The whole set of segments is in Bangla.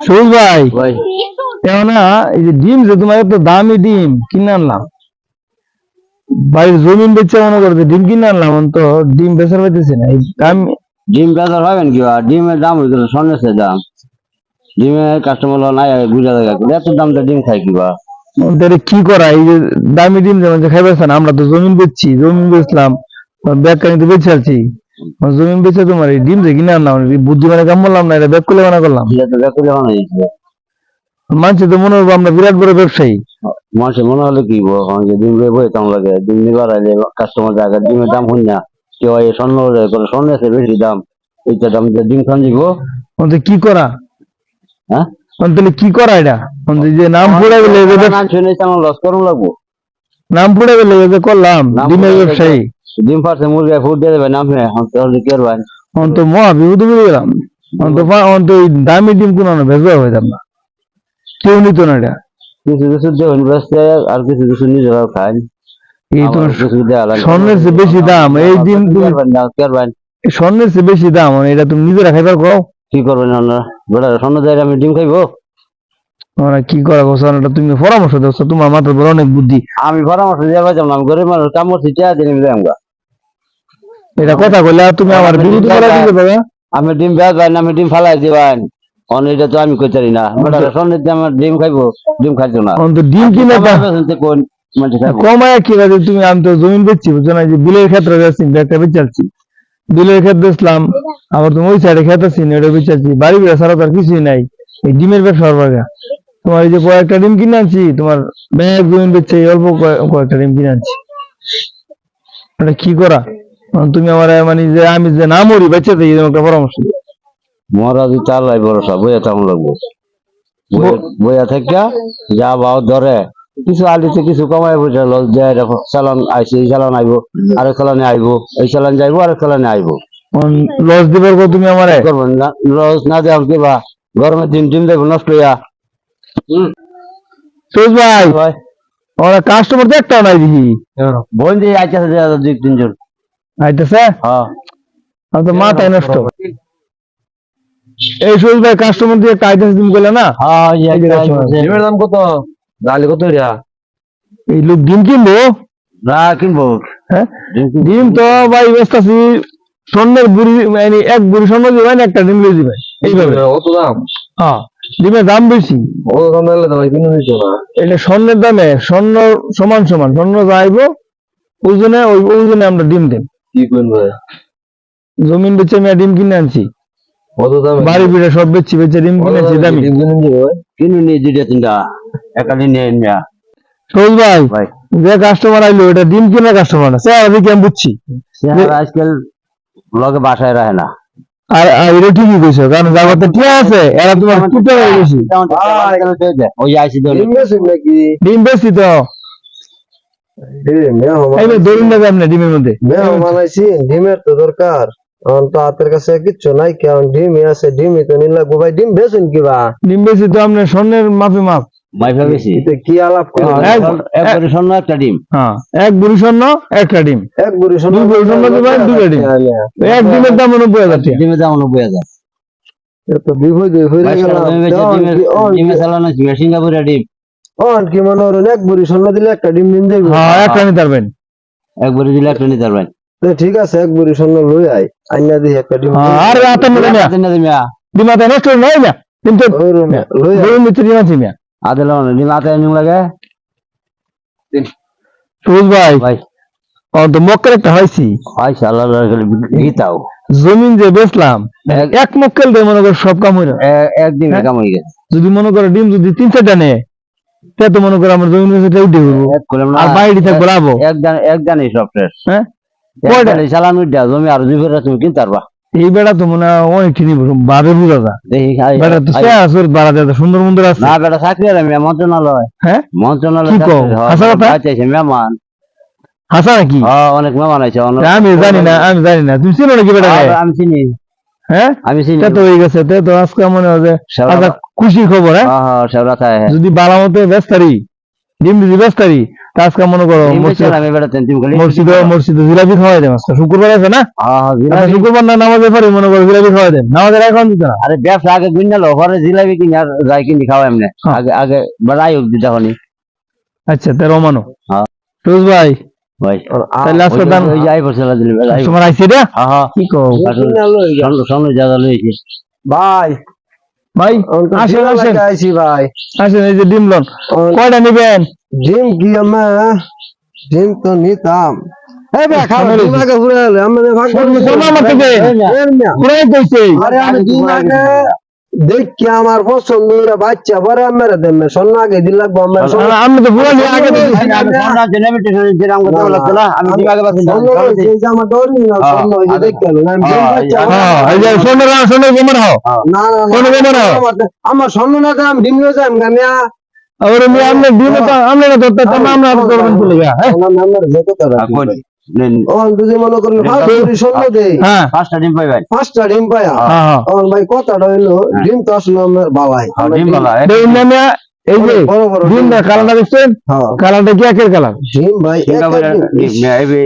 সবুজ ভাই ভাই না, এই যে ডিম যে তোমার এত দামি ডিম কিনে আনলাম, বাড়ির জমিন বেচে মনে করতে ডিম কিনে আনলাম, তো ডিম বেচার পাইতেছি না। এই দাম ডিম বাজার পাবেন কি ডিমের দাম হয়েছিল সন্ন্যাসের দাম। ডিমের কাস্টমার নাই বুঝা জায়গা এত দাম ডিম খাই কিবা কি করা? এই যে দামি ডিম যেমন যে খাইবেছে না, আমরা তো জমিন বেচছি, জমিন বেচলাম, ব্যাগ কানিতে বেচে আছি, জমিন বেচে তোমার এই ডিম যে কিনে আনলাম, বুদ্ধি মানে কাম বললাম না, এটা ব্যাগ করলে মানা করলাম। মানছে তো মনে হবো আমরা বিরাট বড় ব্যবসায়ী। মানুষের মনে হলে কি ডিম বই তেমন লাগে, ডিম নিবার আইলে কাস্টমার জায়গা ডিমের দাম হই না, কেউ স্বর্ণ করে স্বর্ণের বেশি দাম, এইটা দাম ডিম খান দিব কি করা? হ্যাঁ তাহলে কি করা? এটা যে নাম পড়ে গেলে লস করুন লাগবো, নাম পড়ে গেলে যে করলাম ডিমের ব্যবসায়ী, ডিম পারছে মুরগি ফুট দিয়ে দেবে নাম তো মহা বিপদ হয়ে গেলাম। দামি ডিম কোন ভেজা হয়ে যাম না, কেউ নিত না। এটা কিছু কিছু দেখুন বেসছে আর কিছু কিছু নিজেরাও খায়। এই তো স্বর্ণের চেয়ে বেশি দাম এই ডিম, স্বর্ণের চেয়ে বেশি দাম, এটা তুমি নিজেরা খাইবার কও। কি করবেন আপনারা স্বর্ণ দেয় আমি ডিম খাইবো? কি করা গোসানোটা তুমি পরামর্শ দিচ্ছ, তোমার মাথার বড় অনেক বুদ্ধি। আমি পরামর্শ দিয়ে পাইতাম না, আমি গরিব মানুষ কাম করছি আমরা। এটা কথা কইলে তুমি আমার বিরুদ্ধে করা দিতে পারবে। আমি ডিম বেচ ভাই না, আমি ডিম ফালাই দিবান এটা তো আমি কইতারি না। স্বর্ণের দিয়ে আমার ডিম খাইবো, ডিম খাইতো না। ডিম কিনে কোন কমায় কি আছে তুমি? আমি তো জমিন বেচছি, বুঝছো না? যে বিলের ক্ষেত্রে যাচ্ছি, একটা বেচাচ্ছি, বিলের ক্ষেত বেচলাম, আবার তুমি ওই সাইডে খেত আছি ওটা বেচাচ্ছি, বাড়ি বেড়া ছাড়া তার কিছুই নাই, এই ডিমের ব্যবসা হওয়ার। তোমার এই যে কয়েকটা ডিম কিনে আনছি, তোমার ব্যাগ জমিন বেচছে, অল্প কয়েকটা ডিম কিনে আনছি, এটা কি করা? তুমি আমার মানে যে আমি যে না মরি বেঁচে থাকি, একটা পরামর্শ দিই। মরা যদি চালাই ভরসা বইয়া তেমন লাগবো, বইয়া থেকে যা বাও ধরে কিছু আলিতে কিছু কমাই বুঝে লস দেয়, চালান আইসি, এই চালান আইবো, আরেক চালানে আইবো, এই চালান যাইবো, আরেক চালানে আইবো। লস দিবার পর তুমি আমার করবেন না, লস না দেওয়া কিবা গরমের দিন ডিম দেখবো নষ্ট হইয়া। ভাই ভাই ওরা কাস্টমার তো একটাও নাই দেখি, বোন দিয়ে আইতেছে দুই তিনজন আইতেছে। হ্যাঁ তো মাথায় নষ্ট। এই সুজ ভাই কাস্টমার দিয়ে কাইতেছে তুমি বলে না? ডিমের দাম কত? ডালি কত? এই লোক ডিম কিনবো না কিনবো? হ্যাঁ ডিম তো ভাই বেচতাছি স্বর্ণের বুড়ি, মানে এক বুড়ি স্বর্ণ দিবেন, একটা ডিম লিয়ে দিবেন, এইভাবে। অত দাম? হ্যাঁ ডিমের দাম বেশি। অত দাম লাগলে তো ভাই কিনে দিত না। এটা স্বর্ণের দামে, স্বর্ণ সমান সমান স্বর্ণ যাইবো ওজনে, ওই ওজনে আমরা ডিম দেব। কি করবো? জমিন বেচে আমি ডিম কিনে আনছি, কত দাম? বাড়ি পিঠা সব বেচছি, বেচে ডিম কিনেছি দামি। কিনে নিয়ে দুইটা তিনটা একটা দিন নিয়ে নিয়া। সবুজ ভাই যে কাস্টমার আইলো, এটা ডিম কিনা কাস্টমার না, সে আমি বুঝছি আজকাল লগে বাসায় রাখে না। আর এটা ঠিকই কইছো, কারণ জায়গাতে ঠিক আছে, এরা তোমার কুটে হয়ে গেছি। ওই আইসি ডিম বেশি তো ধরুন না আপনি ডিমের মধ্যে বানাইছি, ডিমের তো দরকার, এখন তো হাতের কাছে কিচ্ছু নাই, কেমন ডিমই আছে, ডিমই তো নিলা ভাই। ডিম বেচুন কিবা? ডিম বেশি তো আপনার স্বর্ণের মাপে মাপ। মাইফা বেশি কি আলাপ করে? এক বুড়ি স্বর্ণ একটা ডিম। হ্যাঁ এক বুড়ি স্বর্ণ একটা ডিম, এক বুড়ি স্বর্ণ দুই বুড়ি স্বর্ণ দিবেন, দুইটা ডিম। এক ডিমের দাম 90,000 টাকা। ডিমের দাম 90,000। তো বিপদ হয়ে গেলাম। ডিমে চালানো সিঙ্গাপুরের ডিম। কি মনে হলো এক বুড়ি স্বর্ণ দিলে একটা ডিম নিন যাইব? হ্যাঁ একটা নিতে পারবেন, এক বুড়ি দিলে একটা নিতে পারবেন। ঠিক আছে, এক বুড়ি স্বর্ণ লই আই, আইনা দিই একটা ডিম। আর রাতে নিলে মিয়া ডিম আতে নষ্ট নয় না, কিন্তু লই আই নিতে ডিম আছে মিয়া আদে লাও ডিম আতে নিম লাগে। সবুজ ভাই তো মক্কেল একটা হইছি, আচ্ছা আল্লাহ গীতাও জমিন যে বেচলাম এক মক্কেল দিয়ে মনে করো সব কাম হইলো, একদিন কাম হয়ে গেছে। যদি মনে করো ডিম যদি 3-4টা নেয়, তা তো মনে করো আমার জমিন বেচে উঠে হইবো, আর বাইরে থাকবো লাভ। একদানই সব শেষ। হ্যাঁ চালান উঠা জমি আর দুই ফেরা তুমি কিনতে পারবা। এই বেড়া তো মনে হয় অনেক কিনি ভাবে বুঝা যা, বেড়া তো শেষ বাড়া দেয় সুন্দর মন্দির আছে না। বেটা চাকরি মন্ত্রণালয়, হ্যাঁ মন্ত্রণালয় মেহমান হাসা নাকি? অনেক মেহমান আছে। আমি জানি না, তুমি চিনো নাকি বেটা? আমি চিনি, হ্যাঁ আমি চিনি। তো হয়ে গেছে, তো আজকে মনে হয় যে খুশির খবর। হ্যাঁ যদি বালা মতো ব্যস্তারি ডিম যদি ব্যস্তারি, আজকে মনে করো আমি বেড়াতেন তুমি খালি মসজিদে জিলাপি খাওয়াই দেন আজকে শুক্রবার আছে না আচ্ছা, শুক্রবার না নামাজের পরে মনে করো জিলাপি খাওয়াই দেন নামাজের এখন দিতে না আরে ব্যবসা আগে গুন্ডালো ঘরে জিলাপি কিনে আর যাই কিনে খাওয়া এমনি হ্যাঁ। আগে আগে বাড়াই হোক দিতে হনি আচ্ছা তেরো মানো হ্যাঁ। রোজ ভাই ভাই তাহলে আজকে দান ওই যাই বসে দিলে তোমার আইছে রে হ্যাঁ হ্যাঁ কি কও সামনে জায়গা লইছে ভাই ভাই আসেন আসেন আইছি ভাই আসেন এই যে ডিম লন কয়টা নিবেন ডিম কি আমরা ডিম তো নিতাম এই ভাই খাও সামনে ডিম আগে ঘুরে এলে আমাদের ভাগ করে শোনো আমার থেকে পুরাই কইছে আরে আমি ডিম আগে দেখি আমার পছন্দ হইরা বাচ্চা পরে আমরা দেন স্বর্ণ আগে দিন লাগবো আমরা আমি তো পুরা নিয়ে আগে দিছি আমার দৌড়ি না স্বর্ণ ওই যে দেখতে এলো আমি ডিম বাচ্চা হ্যাঁ এই যে সোনা গোমর হও না না স্বর্ণ গোমর হও আমার স্বর্ণ না দাম ডিম লয়ে যাম গামিয়া আর আমি আমনে ডিম তো আমনে না ধরতে তো আমরা আর করবেন চলে গা হ্যাঁ আমার নাম্বার যত টাকা ও যদি মনে করেন স্বর্ণ দেই হ্যাঁ পাঁচটা ডিম পাই ভাই পাঁচটা ডিম পায়া হ্যাঁ হ্যাঁ আমার ভাই কথাটা হইলো ডিম তো আসলে আমার বালাই ডিম বালা দেখুন না এই যে বড় বড় ডিম না কালারটা দেখছেন হ্যাঁ কালারটা কি একের কালার ডিম ভাই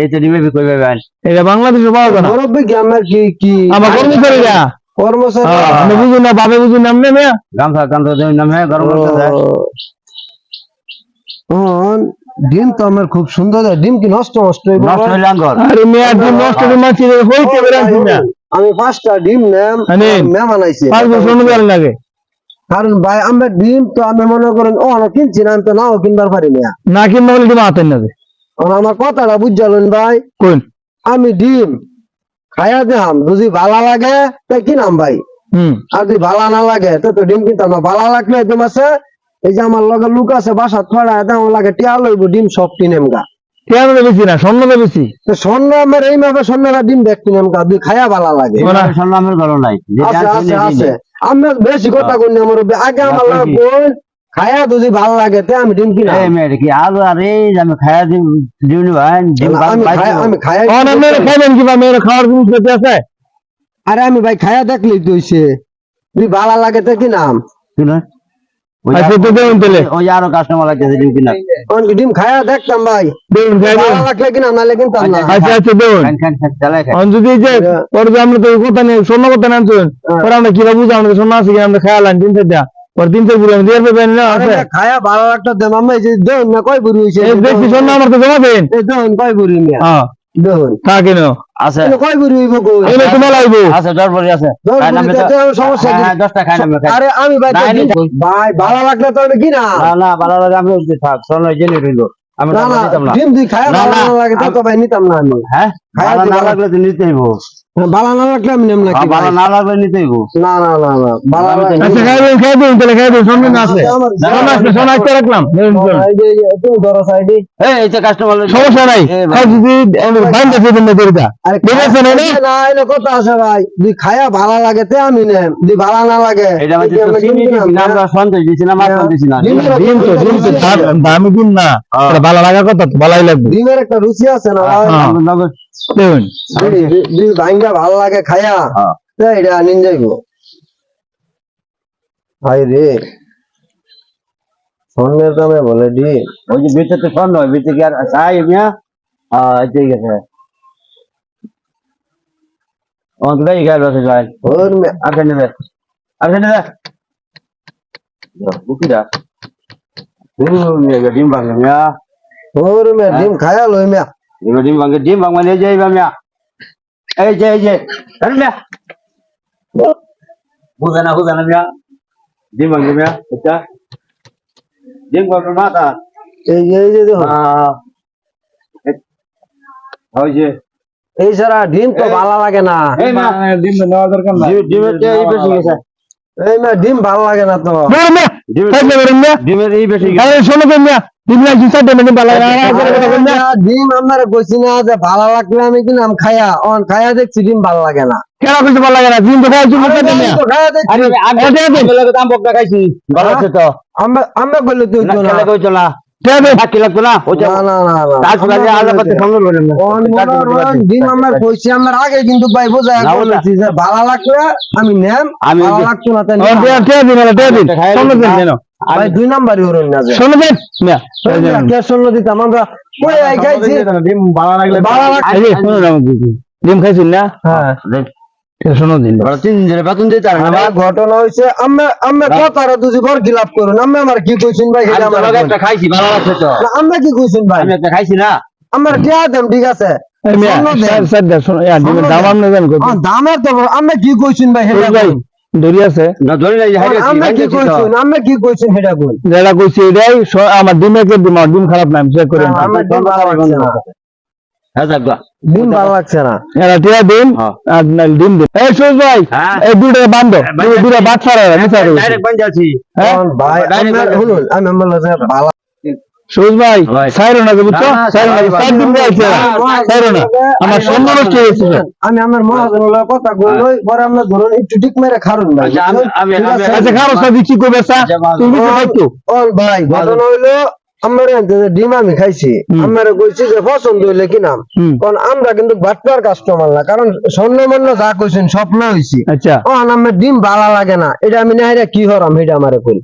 এতে ডিমে কই ভাই এটা বাংলাদেশে পাওয়া যায় না মুরব্বি কি আমার কি আমার কর্মচারীরা কর্মচারী আমি বুঝি না বাবে বুঝি নাম নেবে গামছা কান্ত দেই নামে গরম করতে দেয় ডিম তো আমার খুব সুন্দর ডিম কি নষ্ট নষ্ট হইবো? নষ্ট হইলে আঙ্গর আরে মেয়া ডিম নষ্ট করে মাছি হইতে বের আছি না আমি পাঁচটা ডিম নেম আনিন। মেহমান আইছে 5 বছর অনুযায়ী লাগে কারণ ভাই আমরা ডিম তো আমি মনে করেন ও না কিনছি না আমি তো নাও কিনবার পারি না না কি মহল ডিম আতেন না আমার কথাটা বুঝালেন ভাই কোন আমি ডিম খাইয়া দিলাম যদি ভালো লাগে তাই কিনাম ভাই আর যদি ভালো না লাগে তো ডিম কিনতাম না ভালো লাগলে ডিম আছে এই যে আমার লগে লোক আছে বাসা ছড়া দাম লাগে টিয়া লইব ডিম সব কিনেম গা কেন বেশি না স্বর্ণ তো বেশি তো স্বর্ণ আমার এই মাপে স্বর্ণরা ডিম দেখ কিনেম গা দুই খাইয়া ভালো লাগে আমার ঘর নাই আছে আছে আছে আমি বেশি কথা কই না আমার আগে আমার লাগে বোন খাইয়া যদি ভালো লাগে তে আমি ডিম কিনা এই মেয়ে কি আলু আরে আমি খায়া দিম দিন ভাই ডিম আমি খাইয়া কোন মেরে খাবেন কি বা মেরে খাওয়ার জিনিস পেতে আছে আরে আমি ভাই খাইয়া দেখলি তো হইছে যদি ভালো লাগে তে কিনাম শুনো আচ্ছা তো দেন তাহলে ওই আরো কাস্টমার লাগছে ডিম কিনা কোন ডিম খাইয়া দেখতাম ভাই দেন ভালো লাগলে কিনাম নালে কিনতাম না আচ্ছা আচ্ছা দেন খান চালাই খাই অন যদি যে পরে যে আমরা তো এই কথা নেই স্বর্ণ কথা না আনছেন পরে আমরা কিভাবে বুঝা আমরা স্বর্ণ আছে কিনা আমরা খাইলাম 3 4টা পরে 3 4 বুড়ি আমি দিয়ে পাবেন না আছে খাইয়া ভালো লাগতো দেন আমি এই যে দেন না কয় বুড়ি হইছে এই বেশি স্বর্ণ আমার তো জমা দেন এই দেন কয় বুড়ি মিয়া হ্যাঁ দেন তা কেন আছে কয় বুড়ি হইব কই এনে তোমার লাগবে আছে দরবারি আছে খাই নামে তো সমস্যা কি 10টা খাই নামে খাই আরে আমি ভাই নাই, নাই, ভাই ভালো লাগলে তো আমি কিনা না না ভালো লাগে আমি থাক শোনো জেনে রইলো আমি না না নিতাম না ডিম দি খায়া না, ভালো না, না লাগে তো ভাই নিতাম না আমি হ্যাঁ খায়া ভালো না দিবা। লাগলে তো নিতে হইব ভালো না লাগলে আমি নেম না কি ভালো না লাগলে নিতে হইব না না না না ভালো লাগলে আচ্ছা খাই দেন তাহলে খাই দেন স্বর্ণ না আছে স্বর্ণ আছে স্বর্ণ একটা রাখলাম দেন দেন। তুমি ধরো সাইডে এই যে কাস্টমার সমস্যা নাই খাই যদি বাইন্দা দিবেন না দেরিটা আরে ঠিক আছে না না? না এনে কথা আছে ভাই যদি খায়া ভালো লাগে তে আমি নেম যদি ভালো না লাগে এটা মানে যদি তো আমরা ডিম চিনি কিনাম, দিছি না আমরা সন্দেশ দিছি না মাখন দিছি না ডিম দিন তো দামি দিন না এটা ভালো লাগার কথা তো ভালোই লাগবে ডিমের একটা রুচি আছে না ভাই হ্যাঁ। দেন যদি ভাঙ্গা ভালো লাগে খায়া হ্যাঁ। তে এটা নিন যাইব ভাই রে স্বর্ণের দামে বলে ডিম ওই যে ভিতরে তো স্বর্ণ ভিতরে কি আর চাই মিয়া ঠিক আছে অন্তরাই গেল আছে ভাই ওর মে- আর নেবে আর নেবে বুকিরা ডিম ভাঙে মিয়া ওর মে ডিম খায়া লই মিয়া ডিম ভাঙে ডিম ভাঙ মানে যাইবা মিয়া এই যে আরে মিয়া বুঝানা মিয়া ডিম ভাঙে মিয়া আচ্ছা ডিম ভাঙে মাথা এই যে দেখো ওই যে এই সারা ডিম তো ভালো লাগে না এই মিয়া দিন নেওয়া দরকার না ডিমের এই বেশি গেছে এই মে ডিম ভালো লাগে না তো দেন না খাই দেবেন না ডিমের এই বেশি গেছে আরে শোনো তো না দিন না জিসা দেন না ভালো লাগে না ডিম আমার কইছি না যে ভালো লাগলে আমি কিনাম খায়া অন খায়া দেখছি ডিম ভালো লাগে না কেন কিছু ভালো লাগে না দিন তো খাই তুমি খাই দেন না তো খায়া দেখছি আমি লাগে দাম বকটা খাইছি ভালো আছে তো আমরা বললে তুই না তো না খেলে কইছো না দেন বাকি লাগতো না ওইটা না না না না তাজ লাগে আলাদা করতে সম্ভব হবে না অন মনোরণ ডিম আমার কইছি আমার আগে কিন্তু ভাই বোঝায় না, বলেছি যে ভালো লাগলে আমি নেম আমি ভালো যে- লাগতো না তাই ও নিতাম না। দেন দিন না দিন সামনে দেন কেন ভাই 2 নাম্বারই হরুন না যে শোনো দেন মিয়া কে শুনলো দিতাম আমরা কই আই খাইছি ডিম ভালো লাগলে ভালো লাগছে। এই যে শোনো না আমাকে ডিম খাইছেন না হ্যাঁ শোনো দিন বড় 3 দিনের বেতন দিতে আর না আমার ঘটনা হইছে আমরা কথাটা দুজি বর খিলাপ করুন আমরা আমার কি কইছেন ভাই আমি এটা তো আমার লগে একটা খাইছি ভালো লাগছে তো না, আমরা কি কইছেন ভাই আমি একটা খাইছি না আমরা টিয়া দেন ঠিক আছে এই মিয়া শোনো দেন। স্যার স্যার শোনো ইয়া ডিমের দাম আপনি জানেন কত দামের তো আমরা কি কইছেন ভাই ওই সেটা ভাই বলুন। দড়ি আছে না ধরে নাই হাইরে আমরা কি কইছেন সেটা বলুন যেটা কইছি এটাই আমার ডিমের কে ডিম আমার ডিম খারাপ না আমি চেক করে আনছি। আমার ডিম ভালো লাগছে না হ্যাঁ যাক ডিম ভালো লাগছে না এরা টিয়া দিন হ্যাঁ। আর না ডিম দিন এই সুজ ভাই হ্যাঁ। এই দুটো বান্ধব দুটো বাদ ছাড়া মিছা কইছি ডাইরেক্ট বান যাচ্ছি হ্যাঁ ভাই Direct আমরা বলে শুনুন আমি বললাম যে ভালো সুজ ভাই ভাই। সাইরো না যে বুঝছো না, না, সাইরো না ভাই, সাইড দিন যাইছে সাইরো না আমার সম্মান নষ্ট হয়ে গেছে আমি আমার মহাজনের কথা কই পরে আমরা ধরুন একটু ঠিক মেরে খারুন ভাই আচ্ছা, আমি- ঠিক আছে? আচ্ছা খারো সাদি কি কইবে স্যার আচ্ছা, ভালো। তুমি তো খাইতো ওর ভাই ঘটনা হইলো আমার ডিম আমি খাইছি আমার কইছি যে পছন্দ হইলে কি নাম হুম কারণ আমরা কিন্তু বাটপার কাস্টমার না কারণ স্বর্ণমন্য যা কইছেন স্বপ্ন হইছি আচ্ছা ও আমার ডিম ভালো লাগে না এটা আমি না এটা কি হরাম এটা আমারে কই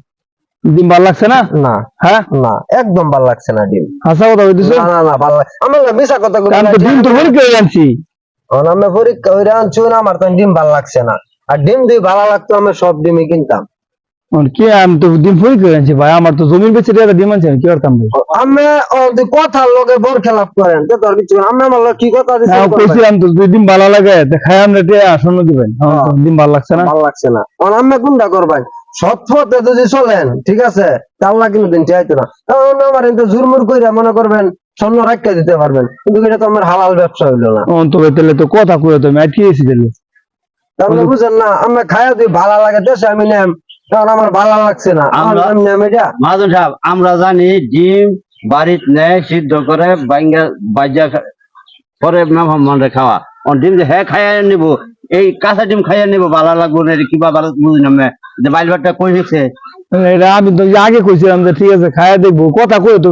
ডিম ভালো লাগছে না না হ্যাঁ না একদম ভালো লাগছে না ডিম হাসা কথা কইতেছো না না না ভালো লাগে আমার না মিছা কথা কই কারণ তো ডিম তো ভরে করে আনছি আমরা পরীক্ষা হইরা আনছি না আমার তো ডিম ভালো লাগছে না আর ডিম যদি ভালো লাগতো আমি সব ডিমই কিনতাম কি আমি তো ডিম ভরে করে আনছি ভাই আমার তো জমিন বেচে দিয়ে ডিম আনছি আমি কি করতাম ভাই আমি কথার লগে বর খেলাপ করেন তো তোর কিছু না। আমি আমার লগে কি কথা দিছি হ্যাঁ কইছিলাম তো যদি ডিম ভালো লাগে খাই আমরা আসন্ন দিবেন আমার তো ডিম ভালো লাগছে না ভালো লাগছে না কারণ আমি কোনটা করবেন সৎ পথে যদি চলেন ঠিক আছে তা আল্লাহ কিন্তু দিন চাইতো না কারণ আমার কিন্তু জুরমুর কইরা মনে করবেন স্বর্ণ রাখতে দিতে পারবেন কিন্তু এটা তো আমার হালাল ব্যবসা হইলো না তবে তাহলে তো কথা কয়ে তো আমি আটকিয়েছি তাহলে তাহলে বুঝেন না আমরা খাইয়া দিই ভালো লাগে দেশে আমি নেম কারণ আমার ভালো লাগছে না আমরা- আমি নেম এটা মাহাজন সাহেব আমরা জানি ডিম বাড়িতে নেয় সিদ্ধ করে বাজা পরে মেহমানরে খাওয়া ও ডিম যে হ্যাঁ খাইয়া নিব এই কাঁচা ডিম খাইয়া নিব ভালো লাগবো না কিবা ভালো বুঝি না যে বাইল ভাতটা কই গেছে এটা আমি তো আগে কইছিলাম যে ঠিক আছে খাইয়া দেখবো কথা কয়ে তো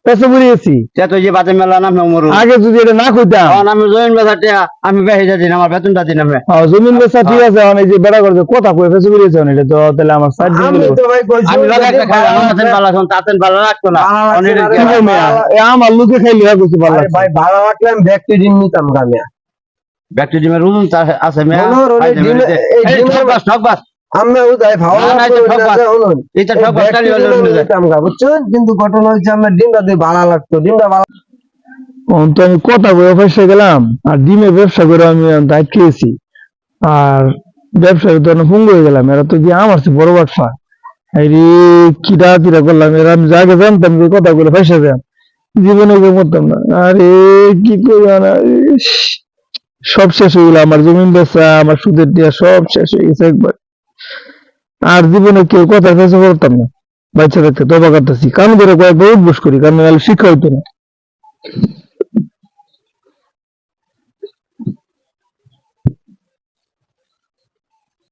পেছে বুড়িয়েছি সে তো যে বাজে মেলা নামে মরু আগে যদি এটা না কইতাম আমি জয়েন বেচাটা আমি বেহে যাচ্ছি না আমার বেতনটা দিন আমি জমিন বেচা ঠিক আছে অনেক যে বেড়া করছে কথা কয়ে পেছে বুড়িয়েছে এটা তো তাহলে আমার সাইড দিয়ে আমি দিলো। তো ভাই কইছি আমি লগে একটা খাই ভালো আমার লাগছে। ভালো এখন তাতেন ভালো লাগতো না ভালো লাগছে অনেক না রে কি ভাই। বলবো মিয়া? এ আমার লোকে খাইলে হয় কইছি ভালো আরে লাগছে। ভাই ভালো লাগলে আমি ব্যক্তি ডিম নিতাম গামিয়া ব্যক্তি ডিমের রুম আছে মেয়া মনোহর ওই ডিমে- এই ডিমের- ঠকবাস আমরা উদয় ভালো না, না, লাগতো এটা না ঠকবাস। যে শুনুন, এটা এই ঠকবাস ব্যক্তি কালি হলে ডিমে উঠে যায়। নিতাম গা, বুঝছেন? কিন্তু ঘটনা হচ্ছে আমার ডিমটা দিয়ে ভালো লাগতো ডিমটা ভালো তখন তো আমি কথা কয়ে পয়সা গেলাম আর ডিমের ব্যবসা করে আমি আটকিয়েছি আর ব্যবসা তো ভঙ্গ হয়ে গেলাম এরা তো গিয়ে আমার চেয়ে বড় ব্যবসা রে কিরা কিরা করলাম এরা আমি যাকে জানতাম যে কথা বলে পয়সা দেন জীবনে কেউ করতাম না আরে কি করবো না ইস, সব শেষ হয়ে গেল আমার জমিন বেচা আমার সুদের দেওয়া সব শেষ হয়ে গেছে একবার আর জীবনে কেউ কথা পয়সা করতাম না বাচ্চা থাকতে তবা করতেছি কারণ ধরে কয়েকবার উঠবোস করি কারণ শিক্ষা হইতো না